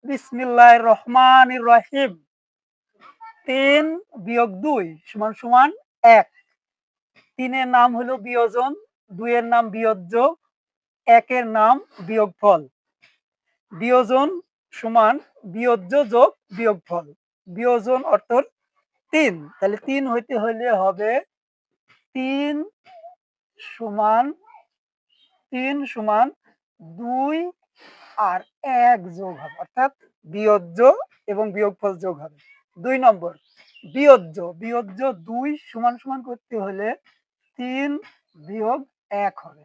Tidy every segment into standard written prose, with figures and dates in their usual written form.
বিসমিল্লাহির রহমানির রহিম। ৩ বিয়োগ ২ সমান সমান ১। ৩ এর নাম হলো বিয়োজন, ২ এর নাম বিয়োজ্য, ১ এর নাম বিয়োগফল। বিয়োজন সমান বিয়োজ্য যোগ বিয়োগফল। বিয়োজন অর্থ ৩, তাহলে ৩ হইতে হইলে হবে ৩ সমান ৩ সমান ২ আর ১ যোগ হবে, অর্থাৎ বিয়োজ্য এবং বিয়োগফল যোগ হবে। ২ নম্বর বিয়োজ্য, বিয়োজ্য ২ সমান সমান করতে হলে ৩ বিয়োগ ১ হবে।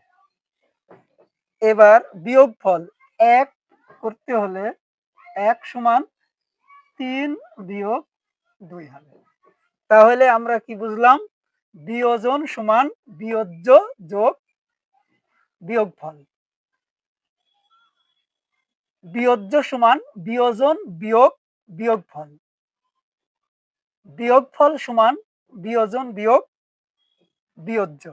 এবার বিয়োগফল ১ করতে হলে ১ সমান ৩ বিয়োগ ২ হবে। তাহলে আমরা কি বুঝলাম? বিয়োজন সমান বিয়োজ্য যোগ বিয়োগফল। বিয়োজ্য সমান বিয়োজন বিয়োগ বিয়োগফল। বিয়োগফল সমান বিয়োজন বিয়োগ বিয়োজ্য।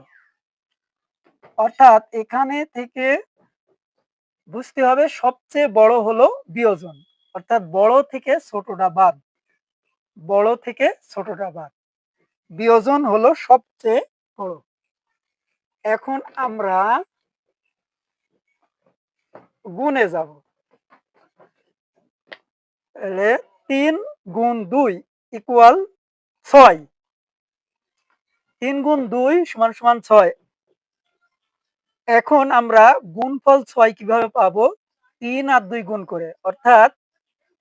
অর্থাৎ এখানে থেকে বুঝতে হবে সবচেয়ে বড় হলো বিয়োজন, অর্থাৎ বড় থেকে ছোটটা বাদ, বড় থেকে ছোটটা বাদ। বিয়োজন হলো সবচেয়ে বড়। এখন আমরা গুণে যাব। তাহলে ৩ গুণ ২ ইকুয়াল ৬। ৩ গুণ ২ সমান সমান ৬। এখন আমরা গুণফল ৬ কিভাবে পাবো? ৩ আর ২ গুণ করে, অর্থাৎ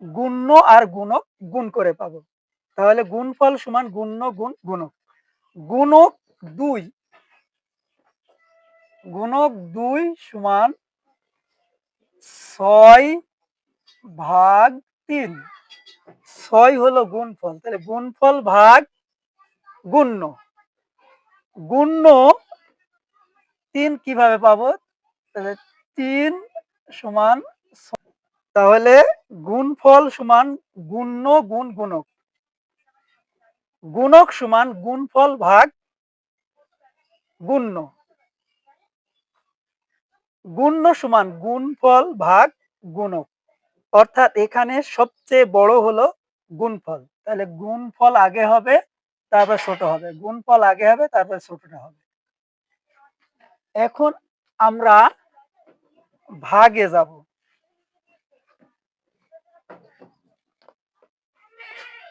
গুণ্য আর গুণক গুণ করে পাবো। তাহলে গুণফল সমান গুণ্য গুণ গুণক। গুণক ২, গুণক ২ সমান ৬ ভাগ ৩। ৬ হলো গুণফল, তাহলে গুণফল ভাগ গুণ্য। গুণ্য ৩ কিভাবে পাবো? তাহলে ৩ সমান, তাহলে গুণফল সমান গুণ্য গুণ গুণক। গুণক সমান গুণফল ভাগ গুণ্য। গুণ্য সমান গুণফল ভাগ গুণক। অর্থাৎ এখানে সবচেয়ে বড় হলো গুণফল, তাহলে গুণফল আগে হবে তারপর ছোট হবে, গুণফল আগে হবে তারপর ছোটটা হবে। এখন আমরা ভাগে যাব।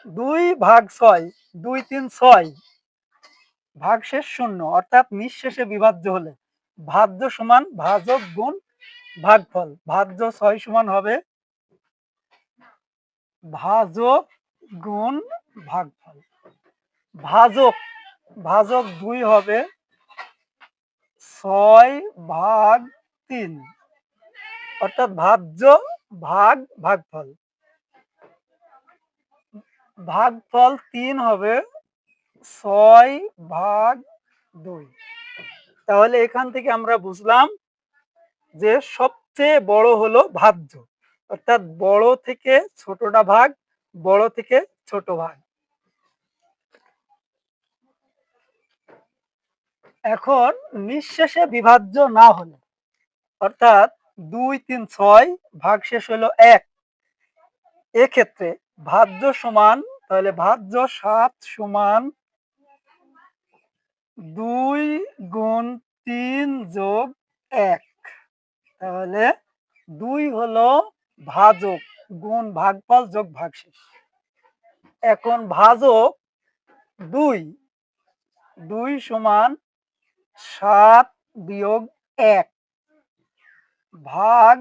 ২ ভাগ ৬, ২ ৩ ৬, ভাগশেষ ০, অর্থাৎ নিঃশেষে বিভাজ্য হলে ভাজ্য সমান ভাজক গুণ ভাগফল। ভাজ্য ৬ সমান হবে ভাজক গুণ ভাগফল। ভাজক, ভাজক ২ হবে ৬ ভাগ ৩, অর্থাৎ ভাজ্য ভাগ ভাগফল। ভাগফল ৩ হবে ৬ ভাগ ২। তাহলে এখান থেকে আমরা বুঝলাম যে সবচেয়ে বড় হলো ভাজ্য, অর্থাৎ বড় থেকে ছোটটা ভাগ, বড় থেকে ছোট ভাগ। এখন নিঃশেষে বিভাজ্য না হলে, অর্থাৎ ২ ৩ ৬ ভাগশেষ হলো ১, এক্ষেত্রে ভাজ্য সমান, তাহলে ভাজ্য ৭ সমান ২ গুণ ৩ যোগ ১। তাহলে ২ হলো ভাজক গুণ ভাগফল যোগ ভাগশেষ। এখন ভাজক ২, ২ সমান ৭ বিয়োগ ১ ভাগ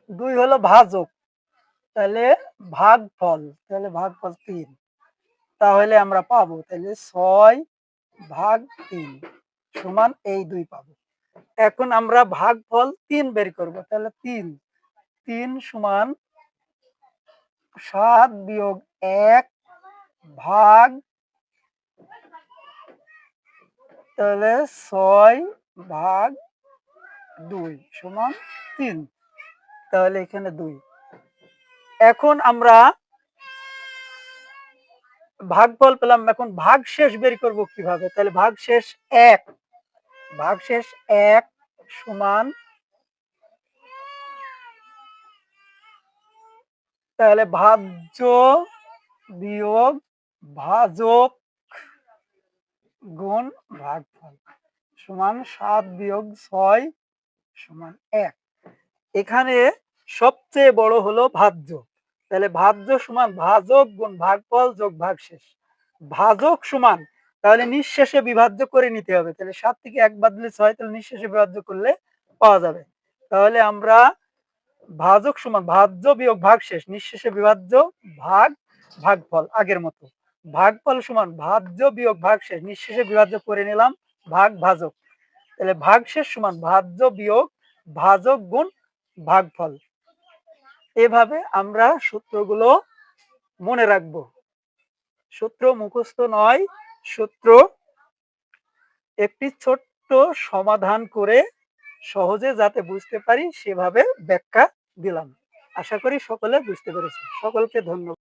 ২ হলো ভাজক, তাহলে ভাগফল, তাহলে ভাগফল ৩। তাহলে আমরা পাবো তাহলে ৬ ভাগ ৩ সমান এই ২ পাবো। এখন আমরা ভাগফল ৩ বের করব, তাহলে ৩, ৩ সমান ৭ বিয়োগ ১ ভাগ, তাহলে ৬ ভাগ ২ সমান ৩, তাহলে এখানে ২। এখন আমরা ভাগফল পেলাম, এখন ভাগশেষ বের করব কিভাবে? তাহলে ভাগশেষ ১, ভাগশেষ ১ সমান তাহলে ভাজ্য বিয়োগ ভাজক গুণ ভাগফল সমান 7 বিয়োগ 6 সমান 1। এখানে সবচেয়ে বড় হলো ভাজ্য, তাহলে ভাজ্য সমান ভাজক গুণ ভাগফল যোগ ভাগশেষ। ভাজক সমান তাহলে নিঃশেষে বিভাজ্য করে নিতে হবে, তাহলে 7 থেকে 1 বাদ দিলে 6, তাহলে নিঃশেষে বিভাজ্য করলে পাওয়া যাবে। তাহলে আমরা ভাজক সমান ভাজ্য বিয়োগ ভাগশেষ, নিঃশেষে বিভাজ্য ভাগ ভাগফল আগের মতো। ভাগফল সমান ভাজ্য বিয়োগ ভাগশেষ, নিঃশেষে বিভাজ্য করে নিলাম ভাগ ভাজক। তাহলে ভাগশেষ সমান ভাজ্য বিয়োগ ভাজক গুণ ভাগফল। এভাবে আমরা সূত্রগুলো মনে রাখবো। সূত্র মুখস্থ নয়, সূত্র একটি ছোট্ট সমাধান করে সহজে যাতে বুঝতে পারি সেভাবে ব্যাখ্যা দিলাম। আশা করি সকলে বুঝতে পেরেছে। সকলকে ধন্যবাদ।